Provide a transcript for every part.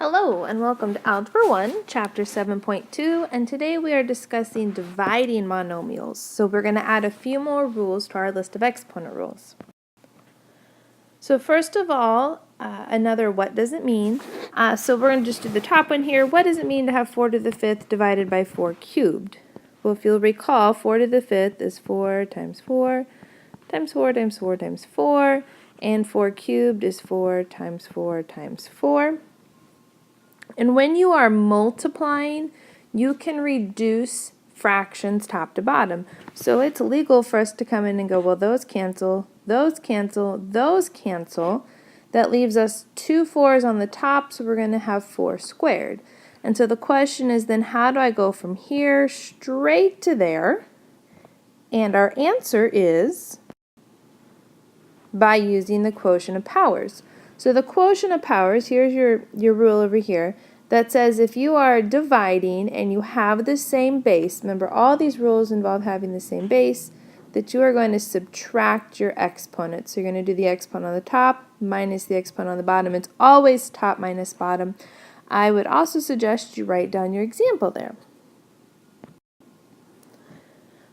Hello and welcome to Algebra 1, Chapter 7.2, and today we are discussing dividing monomials. So we're going to add a few more rules to our list of exponent rules. So first of all, another what does it mean? So we're going to just do the top one here. What does it mean to have 4 to the 5th divided by 4 cubed? Well, if you'll recall, 4 to the 5th is 4 times 4 times 4 times 4 times 4, and 4 cubed is 4 times 4 times 4. And when you are multiplying, you can reduce fractions top to bottom. So it's legal for us to come in and go, well, those cancel, those cancel, those cancel. That leaves us 2 4s on the top, so we're going to have 4 squared. And so the question is then, how do I go from here straight to there? And our answer is by using the quotient of powers. So the quotient of powers, here's your rule over here, that says if you are dividing and you have the same base, remember all these rules involve having the same base, that you are going to subtract your exponent. So you're going to do the exponent on the top minus the exponent on the bottom. It's always top minus bottom. I would also suggest you write down your example there.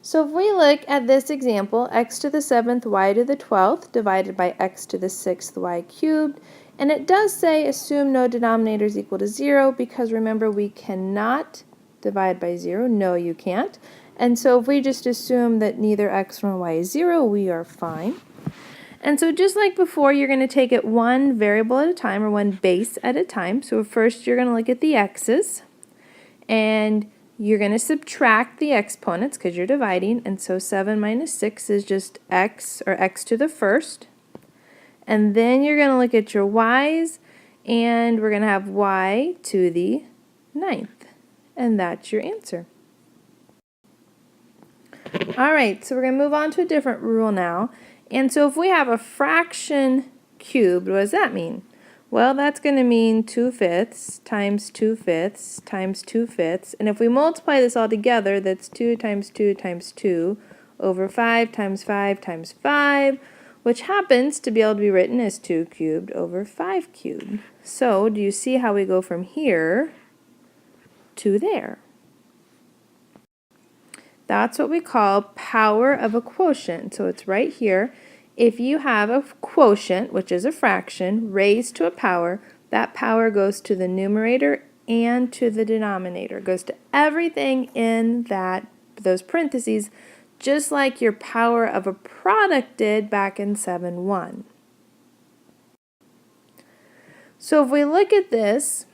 So if we look at this example, x to the 7th, y to the 12th, divided by x to the 6th, y cubed, and it does say assume no denominator is equal to 0, because remember we cannot divide by 0. No, you can't. And so if we just assume that neither x nor y is 0, we are fine. And so just like before, you're going to take it one variable at a time, or one base at a time. So first you're going to look at the x's, and you're going to subtract the exponents because you're dividing, and so 7 minus 6 is just x, or x to the first. And then you're going to look at your y's, and we're going to have y to the 9th. And that's your answer. Alright, so we're going to move on to a different rule now. And so if we have a fraction cubed, what does that mean? Well, that's going to mean 2/5 times 2/5 times 2/5. And if we multiply this all together, that's 2 times 2 times 2 over 5 times 5 times 5, which happens to be able to be written as 2 cubed over 5 cubed. So, do you see how we go from here to there? That's what we call power of a quotient. So it's right here. If you have a quotient, which is a fraction, raised to a power, that power goes to the numerator and to the denominator. It goes to everything in those parentheses, just like your power of a product did back in 7-1. So if we look at this,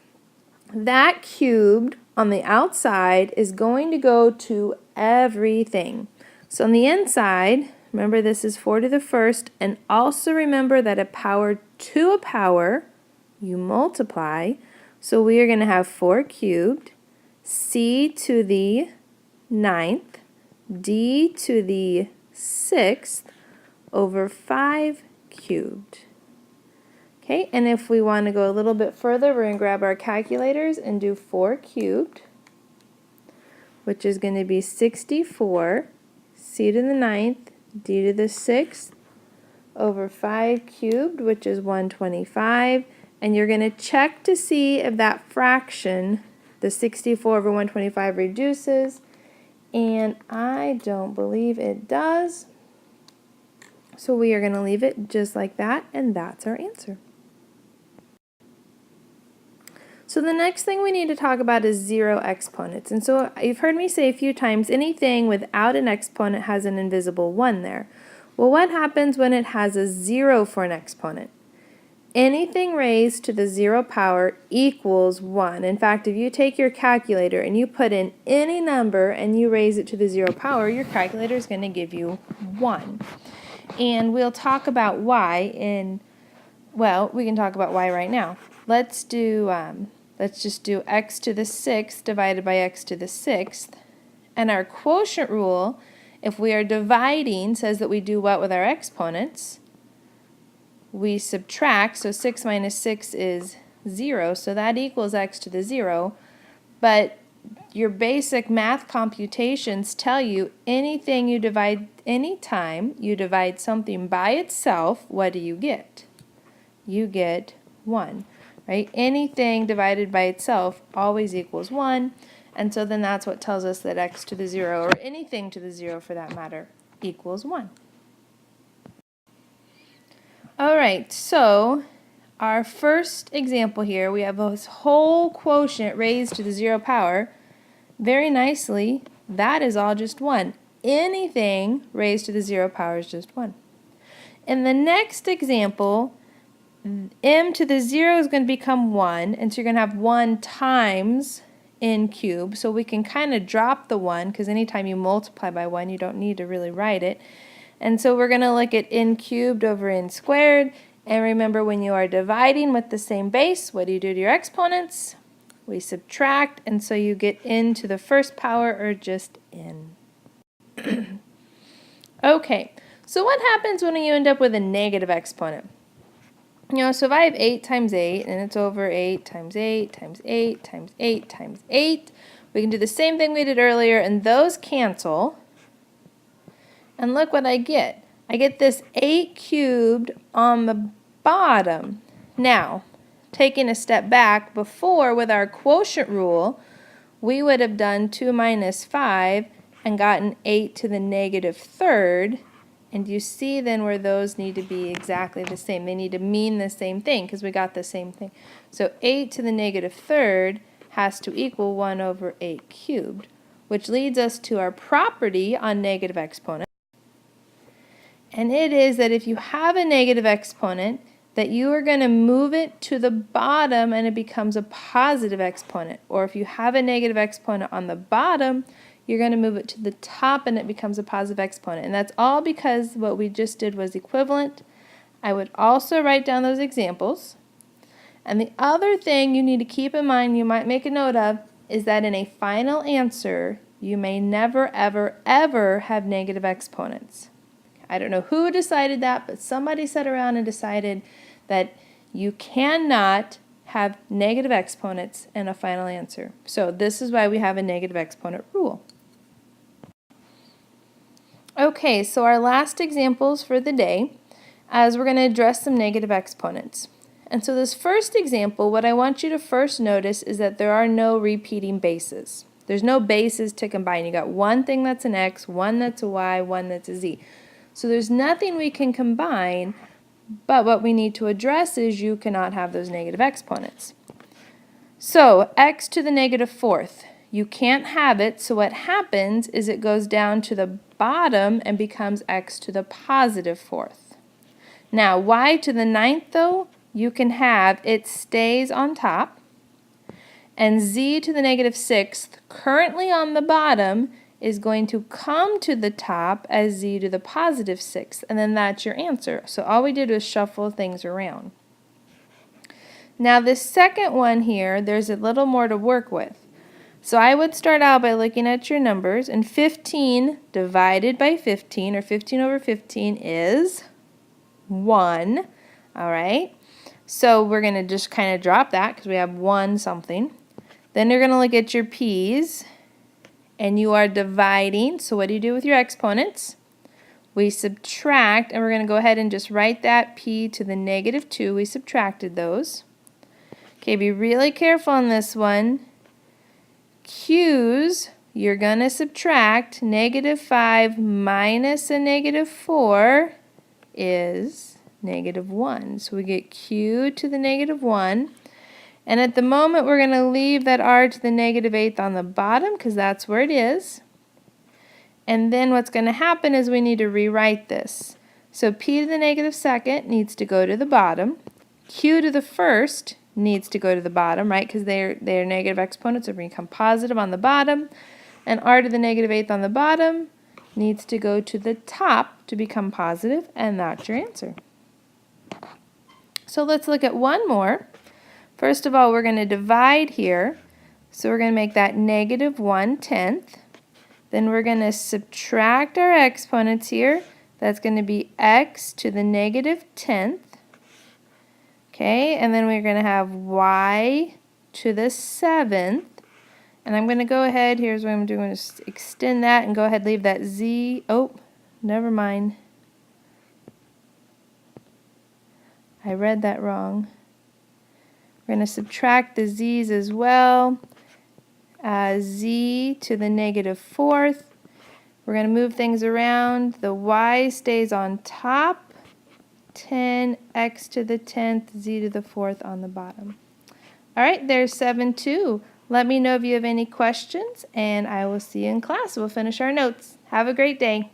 that cubed on the outside is going to go to everything. So on the inside, remember this is 4 to the 1st, and also remember that a power to a power, you multiply. So we are going to have 4 cubed, c to the 9th, d to the 6th over 5 cubed. Okay, and if we want to go a little bit further, we're going to grab our calculators and do 4 cubed, which is going to be 64, c to the 9th, d to the 6th over 5 cubed, which is 125. And you're going to check to see if that fraction, the 64 over 125, reduces. And I don't believe it does. So we are going to leave it just like that, and that's our answer. So the next thing we need to talk about is zero exponents. And so you've heard me say a few times, anything without an exponent has an invisible 1 there. Well, what happens when it has a 0 for an exponent? Anything raised to the 0 power equals 1. In fact, if you take your calculator and you put in any number and you raise it to the 0 power, your calculator is going to give you 1. And we'll talk about y in, well, we can talk about y right now. Let's just do x to the 6th divided by x to the 6th. And our quotient rule, if we are dividing, says that we do what with our exponents? We subtract, so 6 minus 6 is 0, so that equals x to the 0. But your basic math computations tell you anytime you divide something by itself, what do you get? You get 1. right? Anything divided by itself always equals 1, and so then that's what tells us that x to the 0, or anything to the 0 for that matter, equals 1. Alright, so our first example here, we have this whole quotient raised to the 0 power. Very nicely, that is all just 1. Anything raised to the 0 power is just 1. In the next example, m to the 0 is going to become 1, and so you're going to have 1 times n cubed. So we can kind of drop the 1, because anytime you multiply by 1, you don't need to really write it. And so we're going to look at n cubed over n squared. And remember, when you are dividing with the same base, what do you do to your exponents? We subtract, and so you get n to the first power, or just n. Okay, so what happens when you end up with a negative exponent? So if I have 8 times 8, and it's over 8 times 8 times 8 times 8 times 8, we can do the same thing we did earlier, and those cancel. And look what I get. I get this 8 cubed on the bottom. Now, taking a step back, before with our quotient rule, we would have done 2 minus 5 and gotten 8 to the negative third. And you see then where those need to be exactly the same. They need to mean the same thing because we got the same thing. So 8 to the negative third has to equal 1 over 8 cubed, which leads us to our property on negative exponents. And it is that if you have a negative exponent, that you are going to move it to the bottom and it becomes a positive exponent. Or if you have a negative exponent on the bottom, you're going to move it to the top and it becomes a positive exponent. And that's all because what we just did was equivalent. I would also write down those examples. And the other thing you need to keep in mind, you might make a note of, is that in a final answer, you may never, ever, ever have negative exponents. I don't know who decided that, but somebody sat around and decided that you cannot have negative exponents in a final answer. So this is why we have a negative exponent rule. Okay, so our last examples for the day, as we're going to address some negative exponents. And so this first example, what I want you to first notice is that there are no repeating bases. There's no bases to combine. You got one thing that's an x, one that's a y, one that's a z. So there's nothing we can combine, but what we need to address is you cannot have those negative exponents. So x to the negative fourth, you can't have it, so what happens is it goes down to the bottom and becomes x to the positive fourth. Now y to the ninth though, you can have, it stays on top, and z to the negative sixth, currently on the bottom, is going to come to the top as z to the positive sixth, and then that's your answer. So all we did was shuffle things around. Now this second one here, there's a little more to work with. So I would start out by looking at your numbers, and 15 divided by 15, or 15 over 15, is 1. All right? So we're going to just kind of drop that because we have 1 something. Then you're going to look at your p's, and you are dividing. So what do you do with your exponents? We subtract, and we're going to go ahead and just write that p to the negative 2. We subtracted those. Okay, be really careful on this one. Q's, you're going to subtract. Negative 5 minus a negative 4 is negative 1. So we get q to the negative 1. And at the moment, we're going to leave that r to the negative 8th on the bottom because that's where it is. And then what's going to happen is we need to rewrite this. So p to the negative second needs to go to the bottom. Q to the first needs to go to the bottom, right? Because they're negative exponents, so we become positive on the bottom. And r to the negative 8th on the bottom needs to go to the top to become positive, and that's your answer. So let's look at one more. First of all, we're going to divide here. So we're going to make that negative 1/10. Then we're going to subtract our exponents here. That's going to be x to the negative 10th. Okay, and then we're going to have y to the 7th. And I'm going to go ahead, here's what I'm doing, I'm just extend that and go ahead and leave that z. Oh, never mind. I read that wrong. We're going to subtract the z's as well. Z to the negative fourth. We're going to move things around. The y stays on top. 10, x to the 10th, z to the 4th on the bottom. All right, there's 7-2. Let me know if you have any questions, and I will see you in class. We'll finish our notes. Have a great day.